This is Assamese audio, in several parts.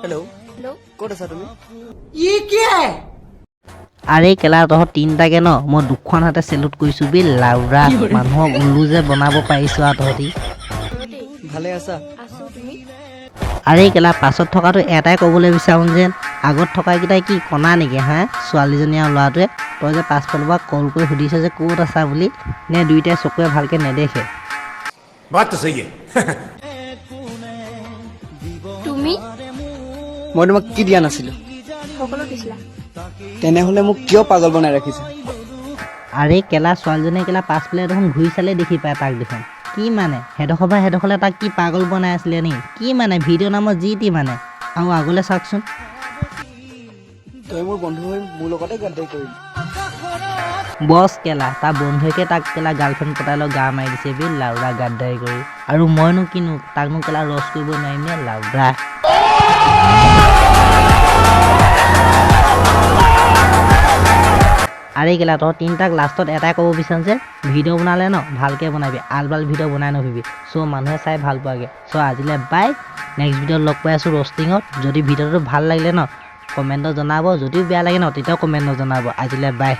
हेलो हेलो ক'ত আছা তুমি? আৰে কেলা তহঁত তিনিটাকে ন মই দুখন হাতে চেলুট কৰিছোঁ বি লাউৰা মানুহক উল্লু যে বনাব পাৰিছোঁ আৰু তহঁতি ঘৰতে ভালে আছা? আছো তুমি আৰে কেলা পাছত থকাটো এটাই ক'বলৈ বিচাৰোঁ যেন আগত থকাকেইটাই কি কণা নেকি হা ছোৱালীজনী আৰু ল'ৰাটোৱে তই যে পাছফালৰ পৰা কল কৰি সুধিছ যে ক'ত আছা বুলি নে দুইটাই চকুৱে ভালকৈ নেদেখে बात तो सही है তুমি মই তোমাক কি দিয়া নাছিলো? সকলো দিছিলা তেনেহ'লে মোক কিয় পাগল বনাই ৰাখিছা? আৰে কেলা ছোৱালীজনীয়ে কেলা পাছফালে দেখোন ঘূৰি চালে দেখি পায় তাক দেখোন কি মানে সেইডোখৰ পৰা সেইডোখৰলৈ তাক কি পাগল বনাই আছিলে নেকি কি মানে ভিডিঅ' নামৰ যি টি মানে আৰু আগলৈ চাওকচোন তই মোৰ বন্ধু হৈ মোৰ লগতে গাদ্দাৰি কৰিলি। বছ কেলা তাৰ বন্ধুকে তাক কেলা গাৰ্লফ্ৰেণ্ড পতাই লৈ গা মাৰি দিছে বি লাউৰা গাদ্দাৰি কৰি আৰু মইনো কিনো তাকনো কেলা ৰছ কৰিব নোৱাৰিম নে লাউৰা আৰে কেলা তই তিনিটাক লাষ্টত এটাই ক'ব বিচাৰোঁ যে ভিডিঅ' বনালে ন ভালকৈ বনাবি আলবাল ভিডিঅ' বনাই নভিবি চ' মানুহে চাই ভাল পোৱাকৈ চ' আজিলৈ বাই নেক্সট ভিডিঅ'ত লগ পাই আছোঁ ৰষ্টিঙত যদি ভিডিঅ'টো ভাল লাগিলে ন কমেণ্টত জনাব যদিও বেয়া লাগে ন তেতিয়াও কমেণ্টত জনাব আজিলৈ বাই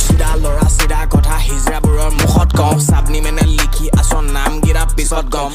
চিধা ল'ৰা চিধা কথা হিজৰাবোৰৰ মুখত কওঁ চাবনি মেনে লিখি আছ নামগিৰা পিছত গম